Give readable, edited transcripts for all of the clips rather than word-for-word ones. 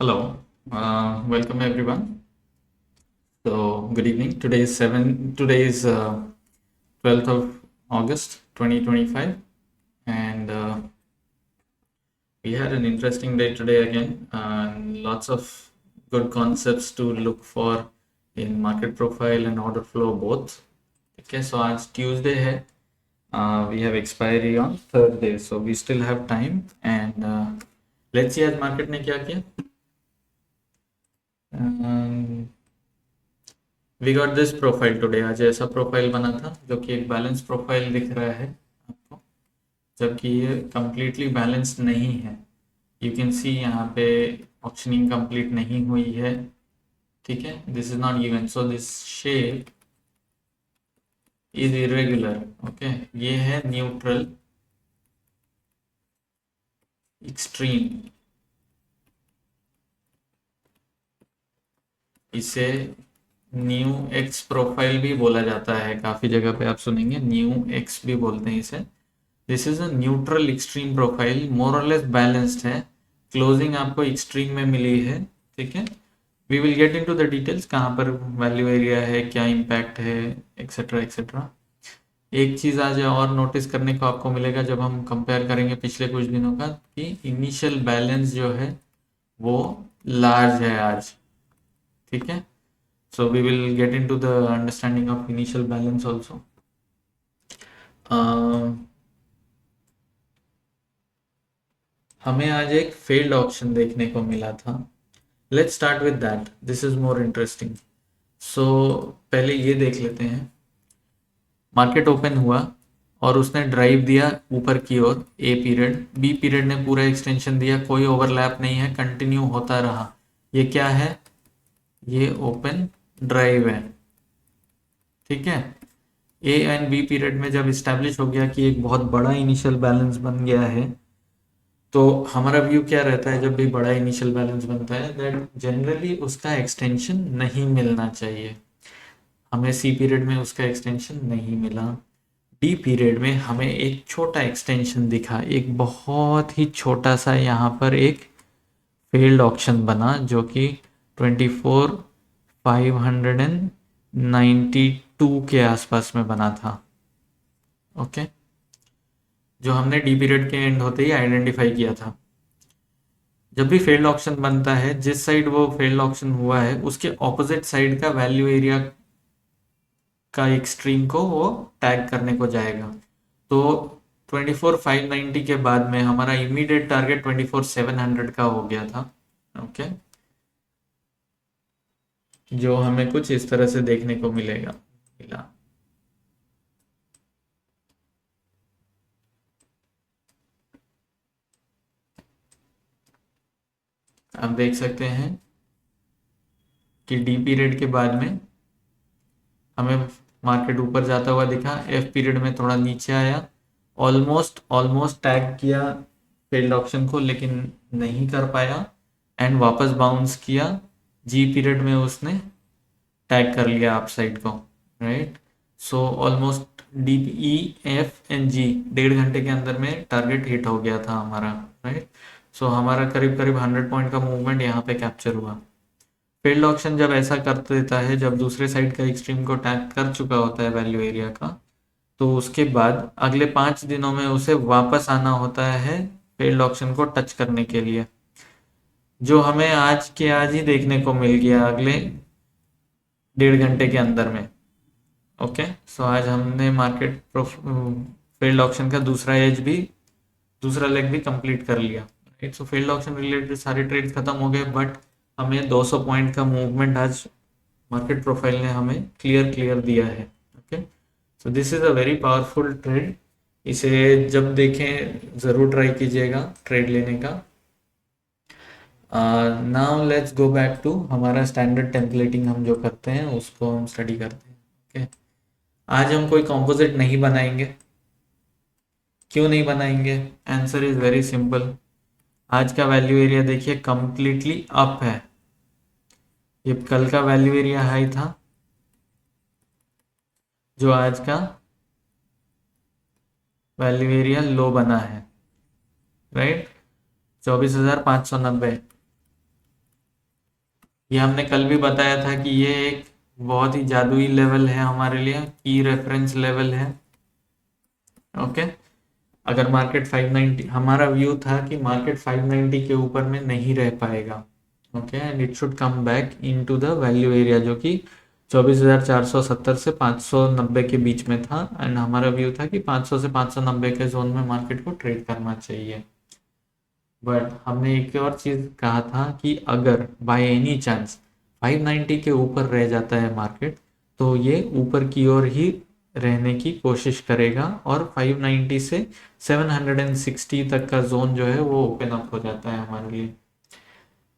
Hello, welcome everyone. So, good evening. Today is 12th of August 2025, and we had an interesting day today again. Lots of good concepts to look for in market profile and order flow both. Okay, so आज Tuesday है. We have expiry on Thursday, so we still have time. And let's see आज market ने क्या किया. Um, we got this profile today. आज ऐसा profile बना था जो कि एक बैलेंस प्रोफाइल दिख रहा है आपको, जबकि ये कंप्लीटली बैलेंस्ड नहीं है. यू कैन सी यहाँ पे ऑप्शनिंग कंप्लीट नहीं हुई है. ठीक है, this is not given, so this shape is irregular. Okay, ये है न्यूट्रल एक्सट्रीम. इसे न्यू एक्स प्रोफाइल भी बोला जाता है. काफी जगह पे आप सुनेंगे न्यू एक्स भी बोलते हैं इसे. This is a neutral extreme profile, more और लेस बैलेंस्ड है. क्लोजिंग आपको एक्सट्रीम में मिली है. ठीक है, we will get into the details, कहाँ पर वैल्यू एरिया है, क्या इम्पैक्ट है, एक्सेट्रा एक्सेट्रा. एक चीज आज और नोटिस करने को आपको मिलेगा जब हम कंपेयर करेंगे पिछले कुछ दिनों का, कि इनिशियल बैलेंस जो है वो लार्ज है आज. ठीक है, so we will get into the understanding of initial balance also. हमें आज एक फेल्ड ऑप्शन देखने को मिला था. Let's start with that, this is more interesting. So पहले ये देख लेते हैं. मार्केट ओपन हुआ और उसने ड्राइव दिया ऊपर की ओर. ए पीरियड, बी पीरियड ने पूरा एक्सटेंशन दिया, कोई ओवरलैप नहीं है, कंटिन्यू होता रहा. ये क्या है? ये ओपन ड्राइव है. ठीक है, ए एंड बी पीरियड में जब इस्टेब्लिश हो गया कि एक बहुत बड़ा इनिशियल बैलेंस बन गया है, तो हमारा व्यू क्या रहता है जब भी बड़ा इनिशियल बैलेंस बनता है, दैट जनरली उसका एक्सटेंशन नहीं मिलना चाहिए. हमें सी पीरियड में उसका एक्सटेंशन नहीं मिला. डी पीरियड में हमें एक छोटा एक्सटेंशन दिखा, एक बहुत ही छोटा सा. यहाँ पर एक फेल्ड ऑक्शन बना जो कि 24,592 के आसपास में बना था. ओके, जो हमने डी पीरियड के एंड होते ही आइडेंटिफाई किया था. जब भी फेल्ड ऑक्शन बनता है, जिस साइड वो फेल्ड ऑक्शन हुआ है उसके ऑपोजिट साइड का वैल्यू एरिया का एक्सट्रीम को वो टैग करने को जाएगा. तो 24,590 के बाद में हमारा इमीडिएट टारगेट 24,700 का हो गया था. ओके, जो हमें कुछ इस तरह से देखने को मिला. आप देख सकते हैं कि डी पीरियड के बाद में हमें मार्केट ऊपर जाता हुआ दिखा. एफ पीरियड में थोड़ा नीचे आया, ऑलमोस्ट टैग किया फेल्ड ऑप्शन को, लेकिन नहीं कर पाया एंड वापस बाउंस किया. जी पीरियड में उसने टैग कर लिया अप साइड को. Right, so almost D E F and G 1.5 घंटे के अंदर में टारगेट हिट हो गया था हमारा. राइट, सो हमारा करीब करीब 100 पॉइंट का मूवमेंट यहाँ पे कैप्चर हुआ. फील्ड ऑक्शन जब ऐसा कर देता है, जब दूसरे साइड का एक्सट्रीम को टैग कर चुका होता है वैल्यू एरिया का, तो उसके बाद अगले 5 दिनों में उसे वापस आना होता है फील्ड ऑक्शन को टच करने के लिए, जो हमें आज के आज ही देखने को मिल गया अगले 1.5 घंटे के अंदर में. ओके, सो आज हमने मार्केट फील्ड ऑक्शन का दूसरा लेग भी कंप्लीट कर लिया. राइट, सो फील्ड ऑक्शन रिलेटेड सारे ट्रेड्स खत्म हो गए, बट हमें 200 पॉइंट का मूवमेंट आज मार्केट प्रोफाइल ने हमें क्लियर दिया है. Okay, so this is a very powerful trade. इसे जब देखें ज़रूर ट्राई कीजिएगा ट्रेड लेने का. Now let's go back to हमारा स्टैंडर्ड टेम्पलेटिंग. हम जो करते हैं उसको हम स्टडी करते हैं. ओके, आज हम कोई कॉम्पोजिट नहीं बनाएंगे. क्यों नहीं बनाएंगे? Answer is very simple. आज का वैल्यू एरिया देखिए कंप्लीटली अप है. ये कल का वैल्यू एरिया हाई था, जो आज का वैल्यू एरिया लो बना है. राइट, 24,590. ये हमने कल भी बताया था कि ये एक बहुत ही जादुई लेवल है हमारे लिए, की रेफरेंस लेवल है। ओके, अगर मार्केट 590, हमारा व्यू था कि मार्केट 590 के ऊपर में नहीं रह पाएगा। Okay, and it should come back into the value area जो कि 24,470 से 590 के बीच में था। एंड हमारा व्यू था कि 500 से 590 के जोन में मार्केट को ट्रेड करना चाहिए। बट हमने एक और चीज़ कहा था कि अगर बाय एनी चांस 590 के ऊपर रह जाता है मार्केट, तो ये ऊपर की ओर ही रहने की कोशिश करेगा और 590 से 760 तक का जोन जो है वो ओपन अप हो जाता है हमारे लिए।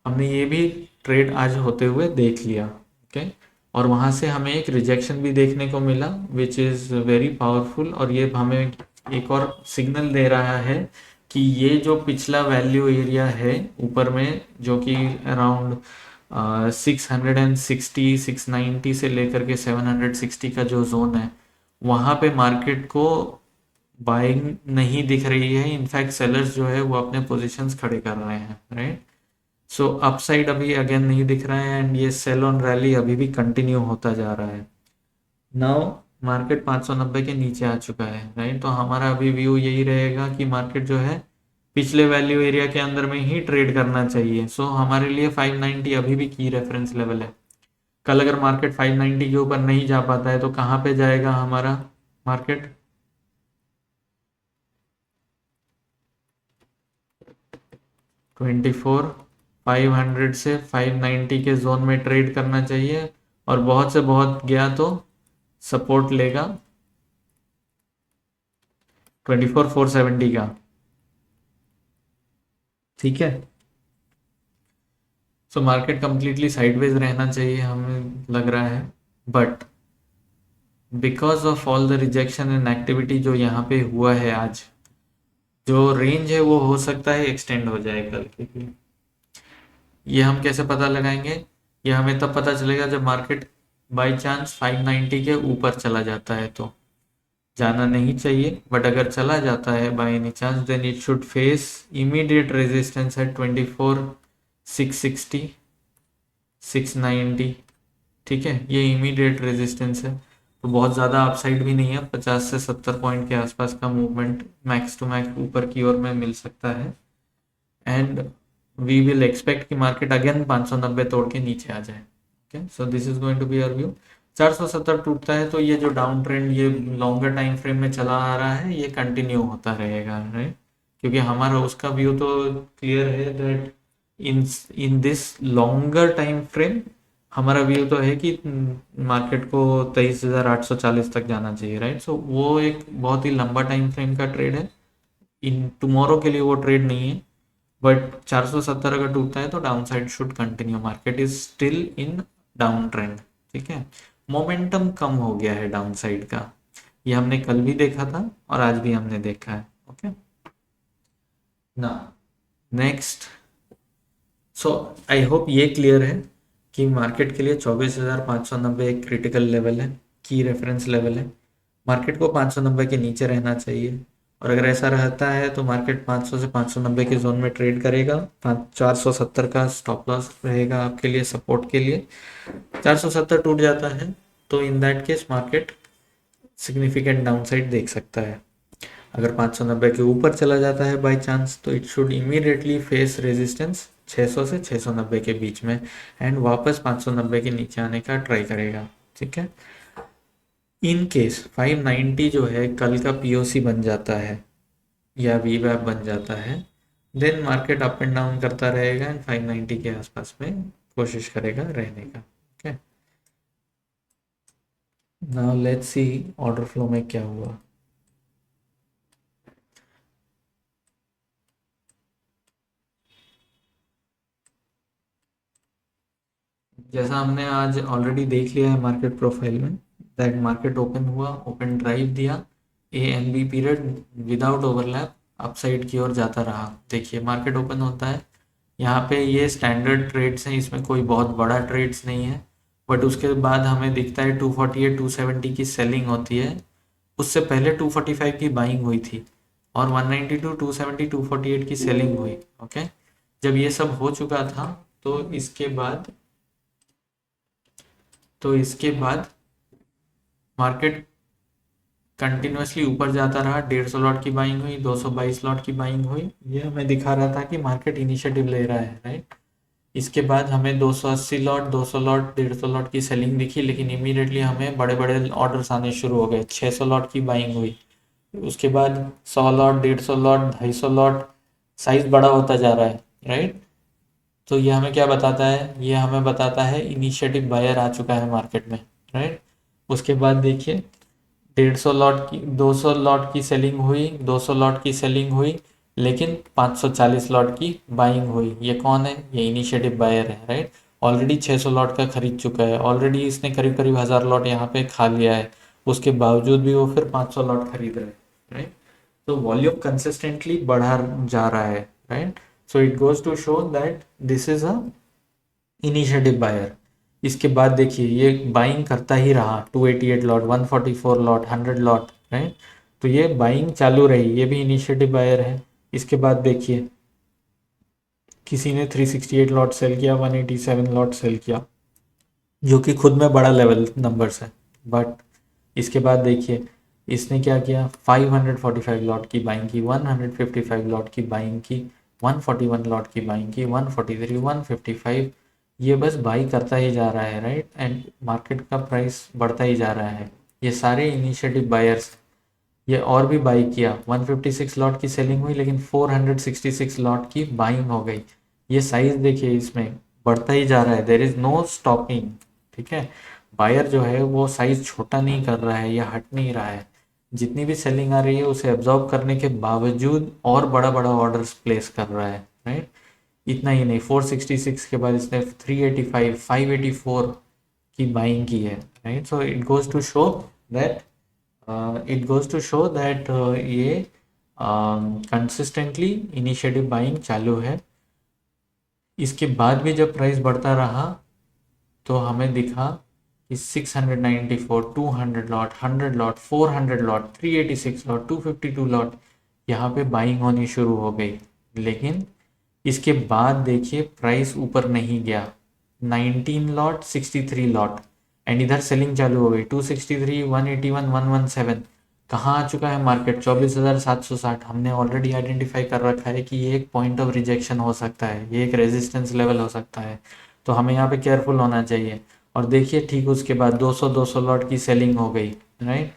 हमने ये भी ट्रेड आज होते हुए देख लिया। ओके, और वहाँ से हमें एक रिजेक्शन भी देखने को मिला विच इज़ वेरी पावरफुल, और ये हमें एक और सिग्नल दे रहा है कि ये जो पिछला वैल्यू एरिया है ऊपर में, जो कि अराउंड 660 690 से लेकर के 760 का जो जोन है, वहाँ पे मार्केट को बाइंग नहीं दिख रही है। इनफैक्ट सेलर्स जो है वो अपने पोजीशंस खड़े कर रहे हैं, राइट। सो अपसाइड अभी अगेन नहीं दिख रहा है एंड ये सेल ऑन रैली अभी भी कंटिन्यू होता जा रहा है। नाउ मार्केट 590 के नीचे आ चुका है, राइट। तो हमारा अभी व्यू यही रहेगा कि मार्केट जो है पिछले वैल्यू एरिया के अंदर में ही ट्रेड करना चाहिए। सो हमारे लिए 590 अभी भी की रेफरेंस लेवल है। कल अगर मार्केट 590 के ऊपर नहीं जा पाता है तो कहाँ पे जाएगा हमारा मार्केट? ट्वेंटी फोर 500 से 590 के जोन में ट्रेड करना चाहिए, और बहुत से बहुत गया तो सपोर्ट लेगा 24,470 का। ठीक है, सो मार्केट कंप्लीटली साइडवेज रहना चाहिए हमें लग रहा है। But because of all the rejection and activity जो यहाँ पे हुआ है आज, जो रेंज है वो हो सकता है एक्सटेंड हो जाए कल के लिए। ये हम कैसे पता लगाएंगे? ये हमें तब पता चलेगा जब मार्केट बाई चांस 590 के ऊपर चला जाता है। तो जाना नहीं चाहिए, बट अगर चला जाता है by any chance, then it should face immediate resistance at 24,660 690। ठीक है, ये इमीडिएट रेजिस्टेंस है। तो बहुत ज़्यादा अपसाइड भी नहीं है, 50 से 70 पॉइंट के आसपास का मूवमेंट मैक्स टू मैक्स ऊपर की ओर में मिल सकता है। एंड वी विल एक्सपेक्ट कि मार्केट अगेन 590 तोड़ के नीचे आ जाए। Okay, so this is going to be our view. 470 टूटता है तो ये जो डाउन ट्रेंड ये लॉन्गर टाइम फ्रेम में चला आ रहा है ये कंटिन्यू होता रहेगा, राइट। क्योंकि हमारा उसका व्यू तो क्लियर है that in in this longer time frame हमारा व्यू तो है कि मार्केट को 23,840 तक जाना चाहिए, राइट। सो वो एक बहुत ही लंबा टाइम फ्रेम का ट्रेड है। इन टुमारो के लिए वो ट्रेड नहीं है। बट 470 अगर टूटता है तो down side should continue, market is still in down trend. ठीक है, मोमेंटम कम हो गया है डाउन साइड का, ये हमने कल भी देखा था और आज भी हमने देखा है। ओके, ना नेक्स्ट, सो आई होप ये क्लियर है कि मार्केट के लिए 24,590 एक क्रिटिकल लेवल है, की रेफरेंस लेवल है। मार्केट को 590 के नीचे रहना चाहिए, और अगर ऐसा रहता है तो मार्केट 500 से 590 के जोन में ट्रेड करेगा। 470 का स्टॉप लॉस रहेगा आपके लिए सपोर्ट के लिए। 470 टूट जाता है तो in that case market significant downside देख सकता है। अगर 590 के ऊपर चला जाता है बाय चांस तो it should immediately face resistance 600 से 690 के बीच में, एंड वापस 590 के नीचे आने का ट्राई करेगा। ठीक है, इन केस 590 जो है कल का पीओसी बन जाता है या वीवैप बन जाता है, then market up and down करता रहेगा एंड 590 के आसपास में कोशिश करेगा रहने का। Okay, now let's see order flow में क्या हुआ। जैसा हमने आज ऑलरेडी देख लिया है मार्केट प्रोफाइल में, दैट मार्केट ओपन हुआ, ओपन ड्राइव दिया, A and B period without overlap upside की ओर जाता रहा। देखिए मार्केट ओपन होता है, यहाँ पे ये स्टैंडर्ड ट्रेड्स हैं, इसमें कोई बहुत बड़ा ट्रेड्स नहीं है। बट उसके बाद हमें दिखता है 248 270 की सेलिंग होती है। उससे पहले 245 की बाइंग हुई थी और 192 270 248 की सेलिंग हुई। ओके, जब ये सब हो चुका था तो इसके बाद तो इसके बाद मार्केट कंटिन्यूसली ऊपर जाता रहा, 150 लॉट की बाइंग हुई, 222 लॉट की बाइंग हुई। ये हमें दिखा रहा था कि मार्केट इनिशिएटिव ले रहा है, राइट। इसके बाद हमें 280 लॉट, 200 लॉट, 150 लॉट की सेलिंग दिखी, लेकिन इमीडिएटली हमें बड़े बड़े ऑर्डर्स आने शुरू हो गए। 600 लॉट की बाइंग हुई, उसके बाद 100 लॉट, 150 लॉट, 250 लॉट, साइज बड़ा होता जा रहा है, राइट। तो ये हमें क्या बताता है? ये हमें बताता है इनिशिएटिव बायर आ चुका है मार्केट में, राइट। उसके बाद देखिए 150 लॉट की, 200 लॉट की सेलिंग हुई, 200 लॉट की सेलिंग हुई, लेकिन 540 लॉट की बाइंग हुई। ये कौन है? ये इनिशिएटिव बायर है, राइट। ऑलरेडी 600 लॉट का खरीद चुका है, ऑलरेडी इसने करीब करीब 1000 लॉट यहाँ पे खा लिया है, उसके बावजूद भी वो फिर 500 लॉट खरीद रहे हैं, राइट। तो वॉल्यूम कंसिस्टेंटली बढ़ा जा रहा है, right. So it goes to show that this is a initiative buyer. इसके बाद देखिए ये बाइंग करता ही रहा, 288 लॉट, 144 लॉट, 100 लॉट, राइट। तो ये बाइंग चालू रही, ये भी इनिशिएटिव बायर है। इसके बाद देखिए किसी ने 368 लॉट सेल किया, 187 लॉट सेल किया, जो कि खुद में बड़ा लेवल नंबर्स है। बट इसके बाद देखिए इसने क्या किया, 545 लॉट की बाइंग की, 155 लॉट की बाइंग की, 141 लॉट की बाइंग की, 143, 155। ये बस बाई करता ही जा रहा है, राइट। एंड मार्केट का प्राइस बढ़ता ही जा रहा है। ये सारे इनिशिएटिव बायर्स। ये और भी बाई किया, 156 लॉट की सेलिंग हुई, लेकिन 466 लॉट की बाइंग हो गई। ये साइज देखिए, इसमें बढ़ता ही जा रहा है, देर इज नो स्टॉपिंग, ठीक है। बायर जो है वो साइज छोटा नहीं कर रहा है या हट नहीं रहा है, जितनी भी सेलिंग आ रही है उसे एब्जॉर्ब करने के बावजूद और बड़ा बड़ा ऑर्डर्स प्लेस कर रहा है, राइट। इतना ही नहीं, 466 के बाद इसने 385, 584 की बाइंग की है, right. So it goes to show that ये कंसिस्टेंटली इनिशिएटिव बाइंग चालू है। इसके बाद भी जब प्राइस बढ़ता रहा तो हमें दिखा कि 694, 200 lot, 100 lot, 400 lot, 386 lot, 252 lot, यहाँ पे बाइंग होनी शुरू हो गई। लेकिन इसके बाद देखिए प्राइस ऊपर नहीं गया, 19 लॉट, 63 लॉट, एंड इधर सेलिंग चालू हो गई, 263, 181, 117। कहाँ आ चुका है मार्केट? 24,760। हमने ऑलरेडी आइडेंटिफाई कर रखा है कि ये एक पॉइंट ऑफ रिजेक्शन हो सकता है, ये एक रेजिस्टेंस लेवल हो सकता है, तो हमें यहाँ पे केयरफुल होना चाहिए। और देखिए ठीक उसके बाद 200 लॉट की सेलिंग हो गई, राइट।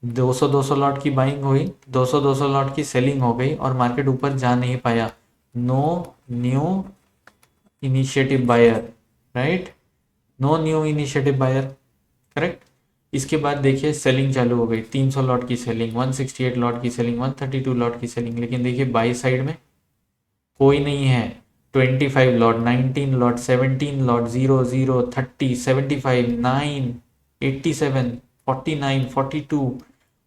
200 लॉट की बाइंग हुई, 200 लॉट की सेलिंग हो गई, और मार्केट ऊपर जा नहीं पाया। No new initiative buyer, right. No new initiative buyer, correct. इसके बाद देखिए सेलिंग चालू हो गई, 300 लॉट की सेलिंग, 168 लॉट की सेलिंग, 132 लॉट की सेलिंग, लेकिन देखिए बाई साइड में कोई नहीं है। 25 लॉट, 19 लॉट, 17 लॉट, 0, 0, 30, 75, 9, 87, 49, 42।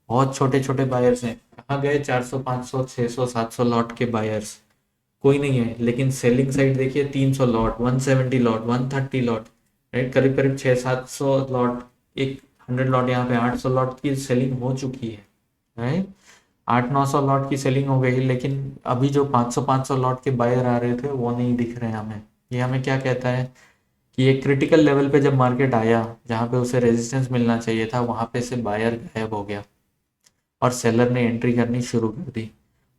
बहुत छोटे छोटे बायर्स हैं। कहाँ गए 400, 500, 600, 700 लॉट के बायर्स? कोई नहीं है। लेकिन सेलिंग साइड देखिए, 300 लॉट, 170 लॉट, 130 लॉट, राइट। करीब करीब 600-700 लॉट, एक 100 लॉट, यहाँ पे 800 लॉट की सेलिंग हो चुकी है, राइट। 800-900 लॉट की सेलिंग हो गई, लेकिन अभी जो 500-500 लॉट के बायर आ रहे थे वो नहीं दिख रहे हैं हमें। ये हमें क्या कहता है कि एक क्रिटिकल लेवल पे जब मार्केट आया, जहाँ पे उसे रेजिस्टेंस मिलना चाहिए था, वहाँ पे से बायर गायब हो गया और सेलर ने एंट्री करनी शुरू कर दी।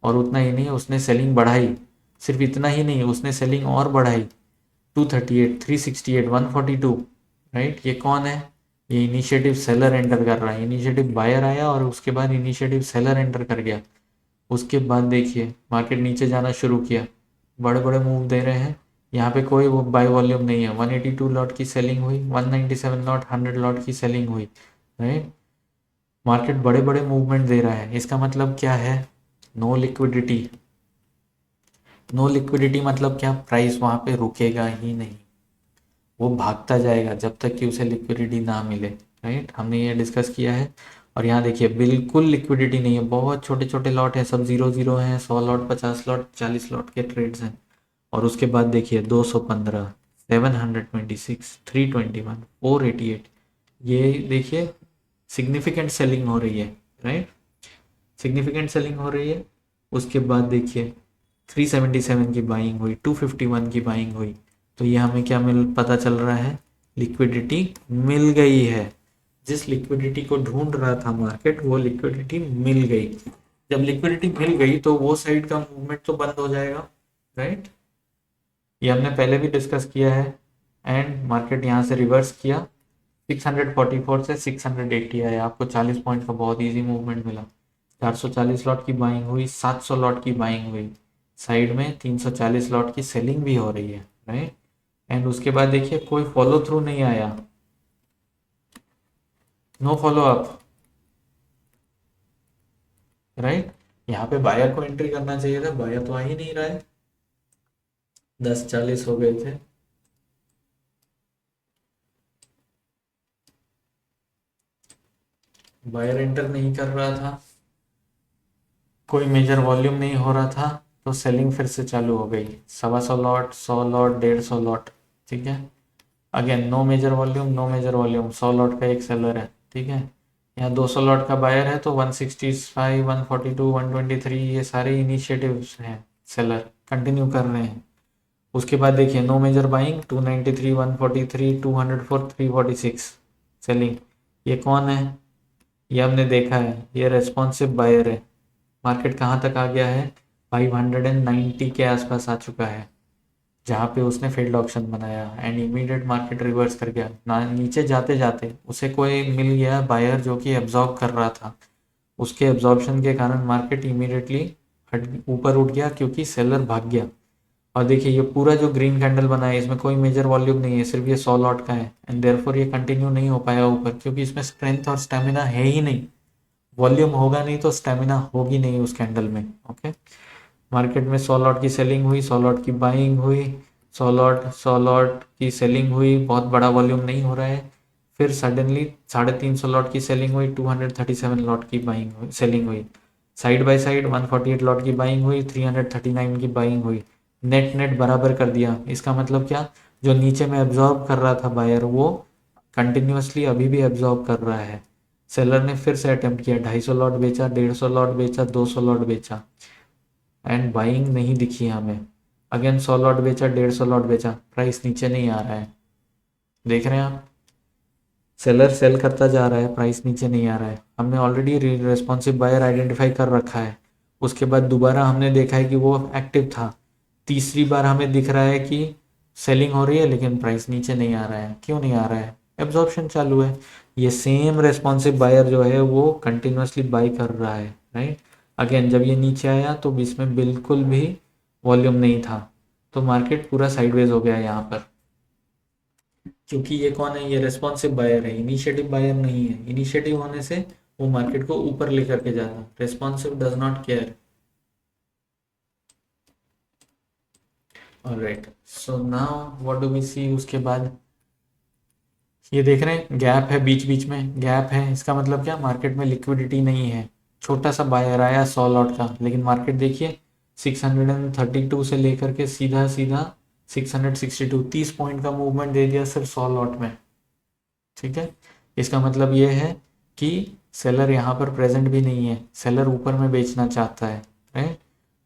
और उतना ही नहीं, उसने सेलिंग बढ़ाई। सिर्फ इतना ही नहीं, उसने सेलिंग और बढ़ाई, 238, 368, 142, राइट। ये कौन है? ये इनिशिएटिव सेलर एंटर कर रहा है। इनिशिएटिव बायर आया और उसके बाद इनिशिएटिव सेलर एंटर कर गया। उसके बाद देखिए मार्केट नीचे जाना शुरू किया, बड़े बड़े मूव दे रहे हैं। यहाँ पे कोई वो बाई वॉल्यूम नहीं है। 182 लॉट की सेलिंग हुई, 197 लॉट, 100 लॉट की सेलिंग हुई, राइट। मार्केट बड़े बड़े मूवमेंट दे रहा है। इसका मतलब क्या है? No liquidity. नो लिक्विडिटी मतलब क्या? प्राइस वहाँ पे रुकेगा ही नहीं, वो भागता जाएगा जब तक कि उसे लिक्विडिटी ना मिले, राइट। हमने ये डिस्कस किया है। और यहाँ देखिए बिल्कुल लिक्विडिटी नहीं है, बहुत छोटे छोटे लॉट है, सब 0, 0 हैं, 100 लॉट, 50 लॉट, 40 लॉट के ट्रेड्स हैं। और उसके बाद देखिए 215, 726, 321, 488, ये देखिए सिग्निफिकेंट सेलिंग हो रही है, राइट। सिग्निफिकेंट सेलिंग हो रही है। उसके बाद देखिए 377 की बाइंग हुई, 251 की बाइंग हुई। तो ये हमें क्या मिल पता चल रहा है? लिक्विडिटी मिल गई है। जिस लिक्विडिटी को ढूंढ रहा था मार्केट, वो लिक्विडिटी मिल गई। जब लिक्विडिटी मिल गई तो वो साइड का मूवमेंट तो बंद हो जाएगा, राइट। ये हमने पहले भी डिस्कस किया है। एंड मार्केट यहाँ से रिवर्स किया, 644 से 680 आया, आपको 40 पॉइंट का बहुत इजी मूवमेंट मिला। 440 लॉट की बाइंग हुई, 700 लॉट की बाइंग हुई, साइड में 340 लॉट की सेलिंग भी हो रही है, राइट। एंड उसके बाद देखिए कोई फॉलो थ्रू नहीं आया, नो फॉलो अप, राइट। यहाँ पे बायर को एंट्री करना चाहिए था, बायर तो आ ही नहीं रहा है। 10:40 हो गए थे, बायर एंटर नहीं कर रहा था, कोई मेजर वॉल्यूम नहीं हो रहा था, तो सेलिंग फिर से चालू हो गई। 125 लॉट, 100 लॉट, 150 लॉट, ठीक है। Again no major volume, no major volume, 100 lot का एक सेलर है, ठीक है। यहाँ 200 लॉट का बायर है, तो 165, 142, 123 ये सारे इनिशिएटिव्स हैं, सेलर कंटिन्यू कर रहे हैं। उसके बाद देखिए नो मेजर बाइंग, 293, 143, 204, 346 सेलिंग। ये कौन है? ये हमने देखा है, ये रेस्पॉन्सिव बायर है। मार्केट कहाँ तक आ गया है? 590 के आसपास आ चुका है, जहाँ पे उसने फेल्ड ऑप्शन बनाया एंड इमीडिएट मार्केट रिवर्स कर गया ना। नीचे जाते जाते उसे कोई मिल गया बायर जो कि एब्जॉर्ब कर रहा था, उसके एब्जॉर्प्शन के कारण मार्केट इमीडिएटली ऊपर उठ गया, क्योंकि सेलर भाग गया। और देखिए ये पूरा जो ग्रीन कैंडल बना है, इसमें कोई मेजर वॉल्यूम नहीं है, सिर्फ ये 100 लॉट का है। एंड देयरफॉर ये कंटिन्यू नहीं हो पाया ऊपर, क्योंकि इसमें स्ट्रेंथ और स्टेमिना है ही नहीं। वॉल्यूम होगा नहीं तो स्टेमिना होगी नहीं उस कैंडल में, ओके। मार्केट में 100 लॉट की सेलिंग हुई, 100 लॉट की बाइंग हुई, 100 लॉट की सेलिंग हुई, बहुत बड़ा वॉल्यूम नहीं हो रहा है। फिर सडनली 350 लॉट की सेलिंग हुई, 237 लॉट की बाइंग हुई, सेलिंग हुई। साइड बाय साइड 148 लॉट की बाइंग हुई, 339 की बाइंग हुई। नेट नेट बराबर कर दिया। इसका मतलब क्या? जो नीचे में एब्जॉर्ब कर रहा था बायर, वो कंटिन्यूसली अभी भी एब्जॉर्ब कर रहा है। सेलर ने फिर से अटेम्प्ट किया, 250 लॉट बेचा, 150 लॉट बेचा, 200 लॉट बेचा, एंड बाइंग नहीं दिखी हमें। अगेन 100 लॉट बेचा, 150 लॉट बेचा, प्राइस नीचे नहीं आ रहा है। देख रहे हैं आप, सेलर सेल करता जा रहा है, प्राइस नीचे नहीं आ रहा है। हमने ऑलरेडी रेस्पॉन्सिव बायर आइडेंटिफाई कर रखा है। उसके बाद दोबारा हमने देखा है कि वो एक्टिव था। तीसरी बार हमें दिख रहा है कि सेलिंग हो रही है, लेकिन प्राइस नीचे नहीं आ रहा है। क्यों नहीं आ रहा है? एब्जॉर्प्शन चालू है। ये सेम रेस्पॉन्सिव बायर जो है वो कंटिन्यूसली बाई कर रहा है, राइट। अगेन जब ये नीचे आया तो इसमें बिल्कुल भी वॉल्यूम नहीं था, तो मार्केट पूरा साइडवेज हो गया यहाँ पर। क्योंकि ये कौन है? ये रेस्पॉन्सिव बायर है, इनिशिएटिव बायर नहीं है। इनिशिएटिव होने से वो मार्केट को ऊपर लेकर के जाता, responsive does not care. Alright, so now what do we see? उसके बाद ये देख रहे हैं गैप है, बीच बीच में गैप है। इसका मतलब क्या? मार्केट में लिक्विडिटी नहीं है। छोटा सा बायर आया 100 लॉट का, लेकिन मार्केट देखिए 632 से लेकर के सीधा सीधा 662, 30 पॉइंट का मूवमेंट दे दिया सिर्फ 100 लॉट में, ठीक है। इसका मतलब ये है कि सेलर यहाँ पर प्रेजेंट भी नहीं है, सेलर ऊपर में बेचना चाहता है, राइट।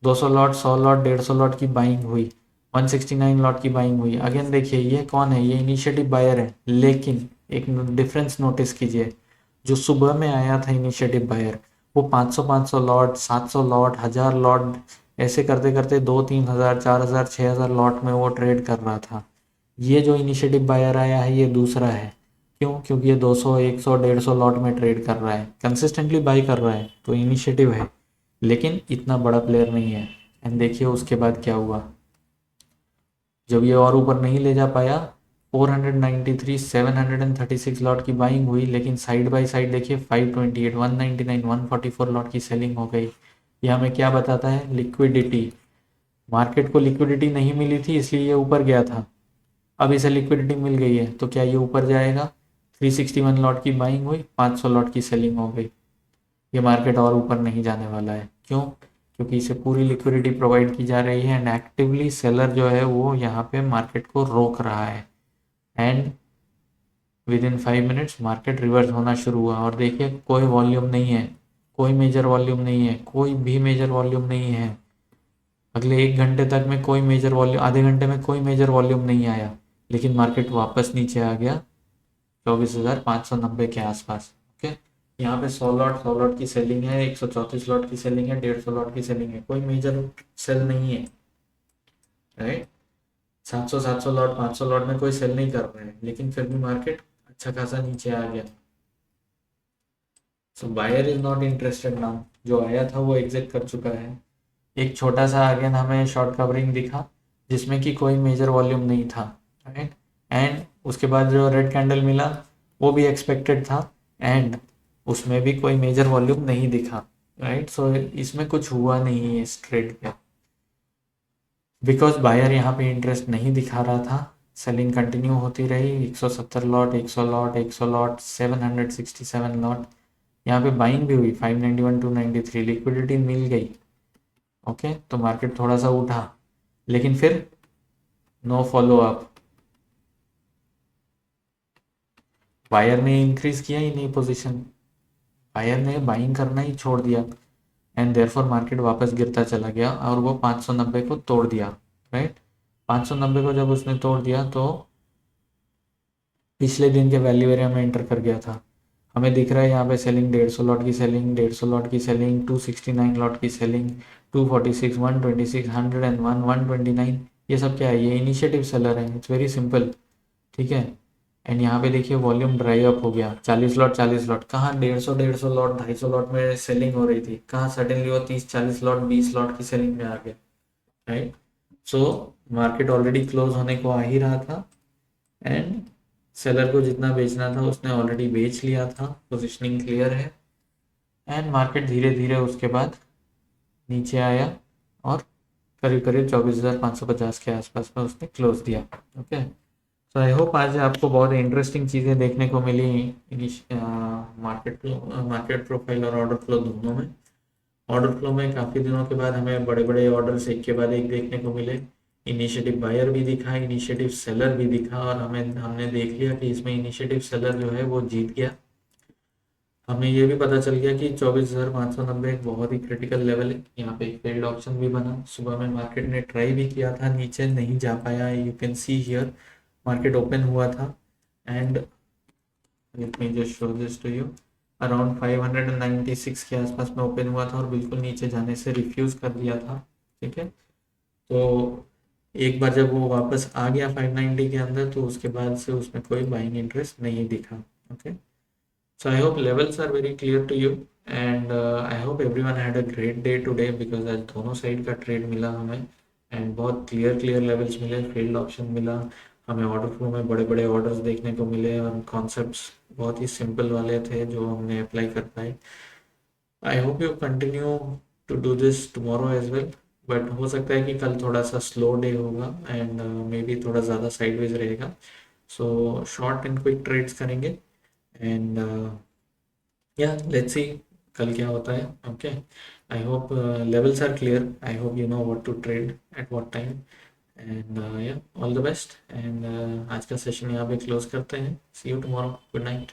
200 लॉट, 100 लॉट, 150 लॉट की बाइंग हुई, 169 लॉट की बाइंग हुई। अगेन देखिए ये कौन है? ये इनिशिएटिव बायर है, लेकिन एक डिफरेंस नोटिस कीजिए। जो सुबह में आया था इनिशिएटिव बायर, वो 500 लॉट, 700 लॉट, 1000 लॉट, ऐसे करते करते 2-3 हज़ार, 4000, 6000 लॉट में वो ट्रेड कर रहा था। ये जो इनिशिएटिव बायर आया है ये दूसरा है। क्यों? क्योंकि ये 200, 100, 150 लॉट में ट्रेड कर रहा है, कंसिस्टेंटली बाई कर रहा है, तो इनिशिएटिव है, लेकिन इतना बड़ा प्लेयर नहीं है। एंड देखिए उसके बाद क्या हुआ, जब ये और ऊपर नहीं ले जा पाया, 493, 736 लॉट की बाइंग हुई, लेकिन साइड बाय साइड देखिए 528, 199, 144 लॉट की सेलिंग हो गई। ये हमें क्या बताता है? लिक्विडिटी। मार्केट को लिक्विडिटी नहीं मिली थी, इसलिए ये ऊपर गया था। अब इसे लिक्विडिटी मिल गई है, तो क्या ये ऊपर जाएगा? 361 लॉट की बाइंग हुई, 500 लॉट की सेलिंग हो गई। ये मार्केट और ऊपर नहीं जाने वाला है। क्यों? क्योंकि इसे पूरी लिक्विडिटी प्रोवाइड की जा रही है, एंड एक्टिवली सेलर जो है वो यहाँ पे मार्केट को रोक रहा है। And with in 5 minutes market reverse होना शुरू हुआ, और देखिए कोई वॉल्यूम नहीं है, कोई मेजर वॉल्यूम नहीं है, कोई भी मेजर वॉल्यूम नहीं है। अगले 1 घंटे तक में कोई मेजर वॉल्यूम, आधे घंटे में कोई मेजर वॉल्यूम नहीं आया, लेकिन मार्केट वापस नीचे आ गया 24,590 के आसपास। ओके, यहाँ पे 100 लॉट की सेलिंग है, 134 लॉट की सेलिंग है, 150 लॉट की सेलिंग है, कोई मेजर सेल नहीं है, राइट। 700 लॉट 500 लॉट में कोई सेल नहीं कर रहा है, लेकिन फिर भी मार्केट अच्छा खासा नीचे आ गया। So buyer is not interested now, जो आया था वो एग्जिट कर चुका है। एक छोटा सा अगेन हमें शॉर्ट कवरिंग दिखा जिसमें कि कोई मेजर वॉल्यूम नहीं था, राइट। एंड उसके बाद जो रेड कैंडल मिला वो भी एक्सपेक्टेड था, एंड उसमें भी कोई मेजर वॉल्यूम नहीं दिखा, राइट। सो इसमें कुछ हुआ नहीं है इस ट्रेड पे, बिकॉज बायर यहाँ पे इंटरेस्ट नहीं दिखा रहा था। सेलिंग कंटिन्यू होती रही, 170 लॉट, 100 लॉट, 100 लॉट, 767 लॉट। यहाँ पे बाइंग भी हुई 591 293, लिक्विडिटी मिल गई। ओके, तो मार्केट थोड़ा सा उठा, लेकिन फिर नो फॉलो अप, बायर ने इंक्रीज किया ही नहीं पोजीशन, बायर ने बाइंग करना ही छोड़ दिया, एंड देयरफॉर मार्केट वापस गिरता चला गया और वो 590 को तोड़ दिया, राइट। 590 को जब उसने तोड़ दिया तो पिछले दिन के वैल्यू एरिया में एंटर कर गया था। हमें दिख रहा है यहाँ पे सेलिंग 150 लॉट की सेलिंग, 150 लॉट की सेलिंग, 269 लॉट की सेलिंग, 246, 126, 101, 129, ये सब क्या है, ये इनिशिएटिव सेलर है। इट्स वेरी सिंपल, ठीक है। एंड यहाँ पे देखिए वॉल्यूम ड्राई अप हो गया, 40 लॉट 40 लॉट, कहाँ 150 लॉट 250 लॉट में सेलिंग हो रही थी, कहाँ सडनली वो 30 40 लॉट 20 लॉट की सेलिंग में आ गया, right. So market already close होने को आ ही रहा था, एंड सेलर को जितना बेचना था उसने ऑलरेडी बेच लिया था, पोजिशनिंग क्लियर है। एंड मार्केट धीरे धीरे उसके बाद नीचे आया और करीब करीब 24,550 के आसपास में उसने क्लोज दिया। ओके, तो आई होप आज आपको बहुत इंटरेस्टिंग चीज़ें देखने को मिली मार्केट प्रोफाइल और ऑर्डर फ्लो दोनों में। ऑर्डर फ्लो में काफ़ी दिनों के बाद हमें बड़े बड़े ऑर्डर्स एक के बाद एक देखने को मिले। इनिशिएटिव बायर भी दिखा, इनिशिएटिव सेलर भी दिखा, और हमने देख लिया कि इसमें इनिशिएटिव सेलर जो है वो जीत गया। हमें ये भी पता चल गया कि 24,590 एक बहुत ही क्रिटिकल लेवल है। यहाँ पे एक फेल्ड ऑप्शन भी बना, सुबह में मार्केट ने ट्राई भी किया था, नीचे नहीं जा पाया। You can see here market open हुआ था, and let me just show this to you, around 596 के आसपास में ओपन हुआ था और बिल्कुल नीचे जाने से रिफ्यूज कर दिया था, ठीक है। तो एक बार जब वो वापस आ गया 590 के अंदर, तो उसके बाद से उसमें कोई बाइंग इंटरेस्ट नहीं दिखा। Okay, so I hope levels are very clear to you, and I hope everyone had a great day today, because आज दोनों साइड का ट्रेड मिला हमें, एंड बहुत क्लियर लेवल्स मिले, फील्ड ऑप्शन मिला हमें, ऑर्डर फ्लो में बड़े बड़े ऑर्डर्स देखने को मिले, और कॉन्सेप्ट्स बहुत ही सिंपल वाले थे जो हमने अप्लाई कर पाए। I hope you continue to do this tomorrow as well, but हो सकता है कि कल थोड़ा सा स्लो डे होगा, एंड मे बी थोड़ा ज़्यादा साइडवेज रहेगा। So short and quick trades करेंगे, एंड या लेट्स सी कल क्या होता है। Okay, I hope levels are clear, I hope you know what to trade at what time, and या ऑल द बेस्ट। एंड आज का सेशन यहाँ पे क्लोज करते हैं। सी यू टुमारो, गुड नाइट।